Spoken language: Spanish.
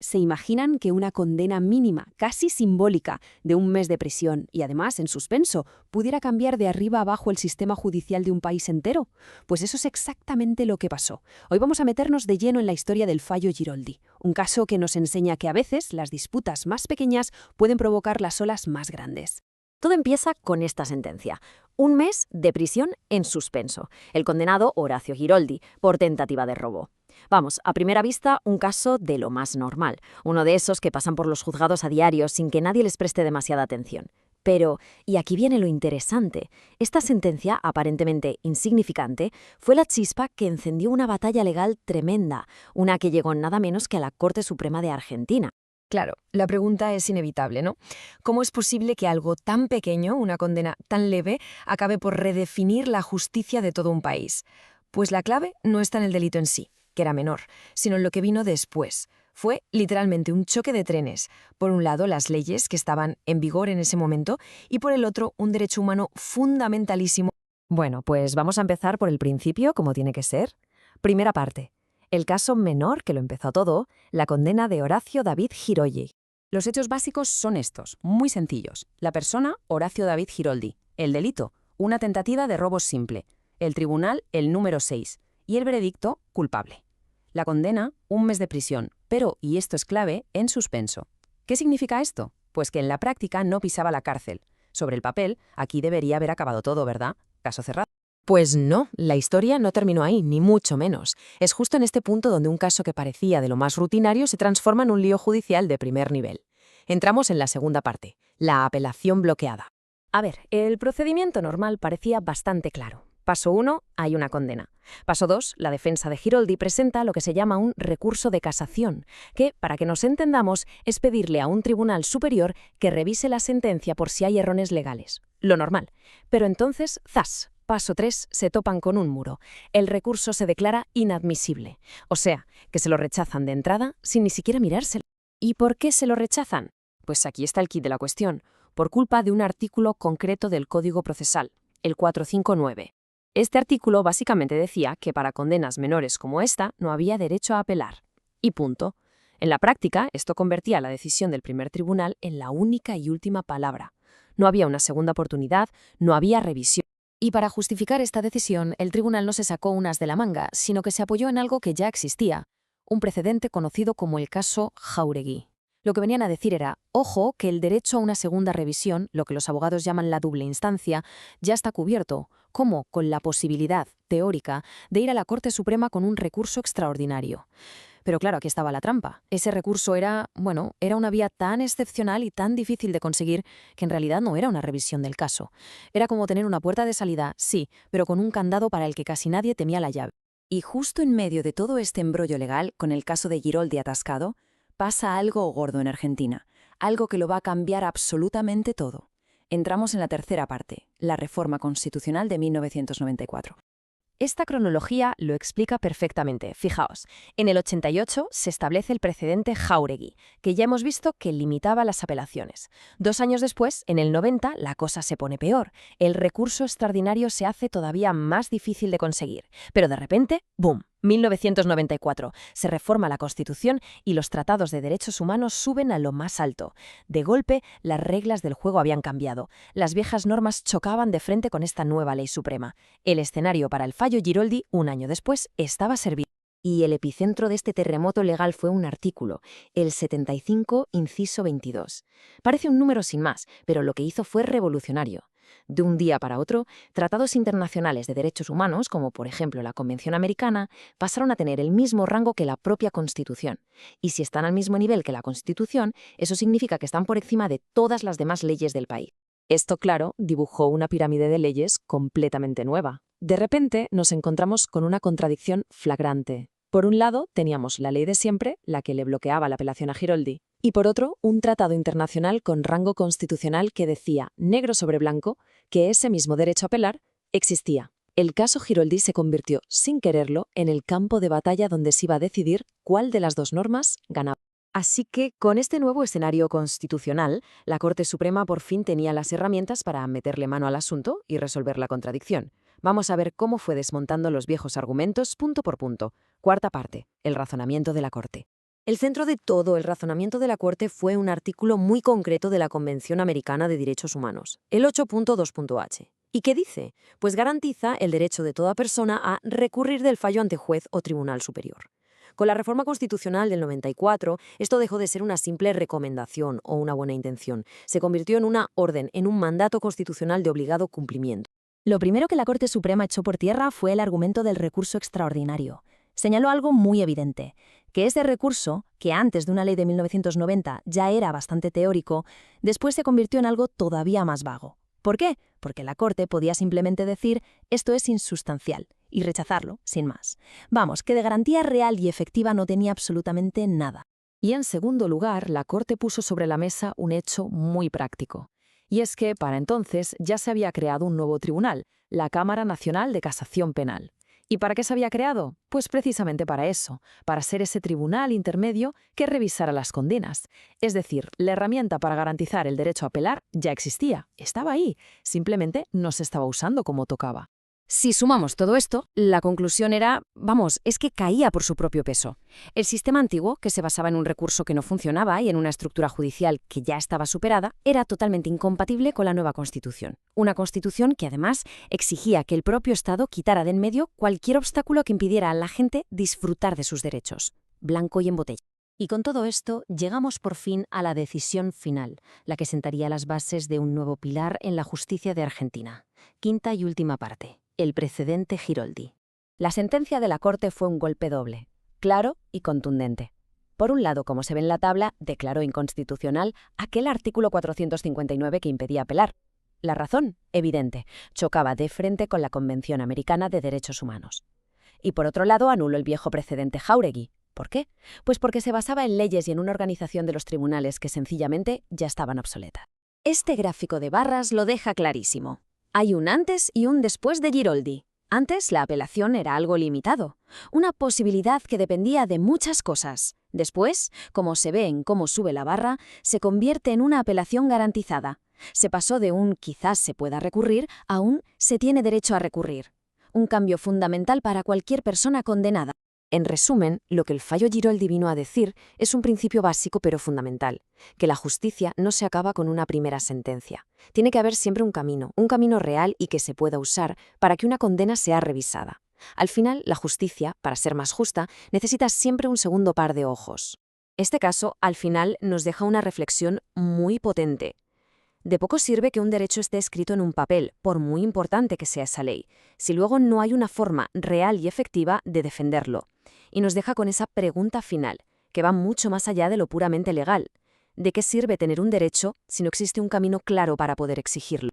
¿Se imaginan que una condena mínima, casi simbólica, de un mes de prisión y además en suspenso, pudiera cambiar de arriba abajo el sistema judicial de un país entero? Pues eso es exactamente lo que pasó. Hoy vamos a meternos de lleno en la historia del fallo Giroldi, un caso que nos enseña que a veces las disputas más pequeñas pueden provocar las olas más grandes. Todo empieza con esta sentencia. Un mes de prisión en suspenso. El condenado Horacio Giroldi, por tentativa de robo. Vamos, a primera vista, un caso de lo más normal. Uno de esos que pasan por los juzgados a diario sin que nadie les preste demasiada atención. Pero, y aquí viene lo interesante, esta sentencia, aparentemente insignificante, fue la chispa que encendió una batalla legal tremenda, una que llegó nada menos que a la Corte Suprema de Argentina. Claro, la pregunta es inevitable, ¿no? ¿Cómo es posible que algo tan pequeño, una condena tan leve, acabe por redefinir la justicia de todo un país? Pues la clave no está en el delito en sí, que era menor, sino en lo que vino después. Fue literalmente un choque de trenes. Por un lado, las leyes que estaban en vigor en ese momento y por el otro, un derecho humano fundamentalísimo. Bueno, pues vamos a empezar por el principio, como tiene que ser. Primera parte. El caso menor que lo empezó todo, la condena de Horacio David Giroldi. Los hechos básicos son estos, muy sencillos. La persona, Horacio David Giroldi. El delito, una tentativa de robo simple. El tribunal, el número 6. Y el veredicto, culpable. La condena, un mes de prisión, pero, y esto es clave, en suspenso. ¿Qué significa esto? Pues que en la práctica no pisaba la cárcel. Sobre el papel, aquí debería haber acabado todo, ¿verdad? Caso cerrado. Pues no, la historia no terminó ahí, ni mucho menos. Es justo en este punto donde un caso que parecía de lo más rutinario se transforma en un lío judicial de primer nivel. Entramos en la segunda parte, la apelación bloqueada. A ver, el procedimiento normal parecía bastante claro. Paso 1, hay una condena. Paso 2, la defensa de Giroldi presenta lo que se llama un recurso de casación, que, para que nos entendamos, es pedirle a un tribunal superior que revise la sentencia por si hay errores legales. Lo normal. Pero entonces, ¡zas! Paso 3, se topan con un muro. El recurso se declara inadmisible. O sea, que se lo rechazan de entrada sin ni siquiera mirárselo. ¿Y por qué se lo rechazan? Pues aquí está el quid de la cuestión. Por culpa de un artículo concreto del Código Procesal, el 459. Este artículo básicamente decía que para condenas menores como esta no había derecho a apelar. Y punto. En la práctica, esto convertía la decisión del primer tribunal en la única y última palabra. No había una segunda oportunidad, no había revisión. Y para justificar esta decisión, el tribunal no se sacó unas de la manga, sino que se apoyó en algo que ya existía, un precedente conocido como el caso Jáuregui. Lo que venían a decir era, ojo, que el derecho a una segunda revisión, lo que los abogados llaman la doble instancia, ya está cubierto, como con la posibilidad teórica de ir a la Corte Suprema con un recurso extraordinario. Pero claro, aquí estaba la trampa. Ese recurso era una vía tan excepcional y tan difícil de conseguir que en realidad no era una revisión del caso. Era como tener una puerta de salida, sí, pero con un candado para el que casi nadie temía la llave. Y justo en medio de todo este embrollo legal, con el caso de Giroldi atascado, pasa algo gordo en Argentina, algo que lo va a cambiar absolutamente todo. Entramos en la tercera parte, la reforma constitucional de 1994. Esta cronología lo explica perfectamente. Fijaos, en el 88 se establece el precedente Jáuregui, que ya hemos visto que limitaba las apelaciones. 2 años después, en el 90, la cosa se pone peor. El recurso extraordinario se hace todavía más difícil de conseguir. Pero de repente, ¡boom! 1994. Se reforma la Constitución y los tratados de derechos humanos suben a lo más alto. De golpe, las reglas del juego habían cambiado. Las viejas normas chocaban de frente con esta nueva ley suprema. El escenario para el fallo Giroldi, un año después, estaba servido. Y el epicentro de este terremoto legal fue un artículo, el 75, inciso 22. Parece un número sin más, pero lo que hizo fue revolucionario. De un día para otro, tratados internacionales de derechos humanos, como por ejemplo la Convención Americana, pasaron a tener el mismo rango que la propia Constitución. Y si están al mismo nivel que la Constitución, eso significa que están por encima de todas las demás leyes del país. Esto, claro, dibujó una pirámide de leyes completamente nueva. De repente nos encontramos con una contradicción flagrante. Por un lado, teníamos la ley de siempre, la que le bloqueaba la apelación a Giroldi, y por otro, un tratado internacional con rango constitucional que decía, negro sobre blanco, que ese mismo derecho a apelar existía. El caso Giroldi se convirtió, sin quererlo, en el campo de batalla donde se iba a decidir cuál de las dos normas ganaba. Así que, con este nuevo escenario constitucional, la Corte Suprema por fin tenía las herramientas para meterle mano al asunto y resolver la contradicción. Vamos a ver cómo fue desmontando los viejos argumentos punto por punto. Cuarta parte, el razonamiento de la Corte. El centro de todo el razonamiento de la Corte fue un artículo muy concreto de la Convención Americana de Derechos Humanos, el 8.2.h. ¿Y qué dice? Pues garantiza el derecho de toda persona a recurrir del fallo ante juez o tribunal superior. Con la reforma constitucional del 94, esto dejó de ser una simple recomendación o una buena intención. Se convirtió en una orden, en un mandato constitucional de obligado cumplimiento. Lo primero que la Corte Suprema echó por tierra fue el argumento del recurso extraordinario. Señaló algo muy evidente, que ese recurso, que antes de una ley de 1990 ya era bastante teórico, después se convirtió en algo todavía más vago. ¿Por qué? Porque la Corte podía simplemente decir esto es insustancial y rechazarlo, sin más. Vamos, que de garantía real y efectiva no tenía absolutamente nada. Y en segundo lugar, la Corte puso sobre la mesa un hecho muy práctico. Y es que, para entonces, ya se había creado un nuevo tribunal, la Cámara Nacional de Casación Penal. ¿Y para qué se había creado? Pues precisamente para eso, para ser ese tribunal intermedio que revisara las condenas. Es decir, la herramienta para garantizar el derecho a apelar ya existía, estaba ahí, simplemente no se estaba usando como tocaba. Si sumamos todo esto, la conclusión era, vamos, es que caía por su propio peso. El sistema antiguo, que se basaba en un recurso que no funcionaba y en una estructura judicial que ya estaba superada, era totalmente incompatible con la nueva Constitución. Una Constitución que además exigía que el propio Estado quitara de en medio cualquier obstáculo que impidiera a la gente disfrutar de sus derechos. Blanco y en botella. Y con todo esto, llegamos por fin a la decisión final, la que sentaría las bases de un nuevo pilar en la justicia de Argentina. Quinta y última parte. El precedente Giroldi. La sentencia de la Corte fue un golpe doble, claro y contundente. Por un lado, como se ve en la tabla, declaró inconstitucional aquel artículo 459 que impedía apelar. La razón, evidente, chocaba de frente con la Convención Americana de Derechos Humanos. Y por otro lado, anuló el viejo precedente Jáuregui. ¿Por qué? Pues porque se basaba en leyes y en una organización de los tribunales que sencillamente ya estaban obsoletas. Este gráfico de barras lo deja clarísimo. Hay un antes y un después de Giroldi. Antes la apelación era algo limitado, una posibilidad que dependía de muchas cosas. Después, como se ve en cómo sube la barra, se convierte en una apelación garantizada. Se pasó de un quizás se pueda recurrir a un se tiene derecho a recurrir. Un cambio fundamental para cualquier persona condenada. En resumen, lo que el fallo Giroldi vino a decir es un principio básico pero fundamental, que la justicia no se acaba con una primera sentencia. Tiene que haber siempre un camino real y que se pueda usar para que una condena sea revisada. Al final, la justicia, para ser más justa, necesita siempre un segundo par de ojos. Este caso, al final, nos deja una reflexión muy potente. De poco sirve que un derecho esté escrito en un papel, por muy importante que sea esa ley, si luego no hay una forma real y efectiva de defenderlo. Y nos deja con esa pregunta final, que va mucho más allá de lo puramente legal. ¿De qué sirve tener un derecho si no existe un camino claro para poder exigirlo?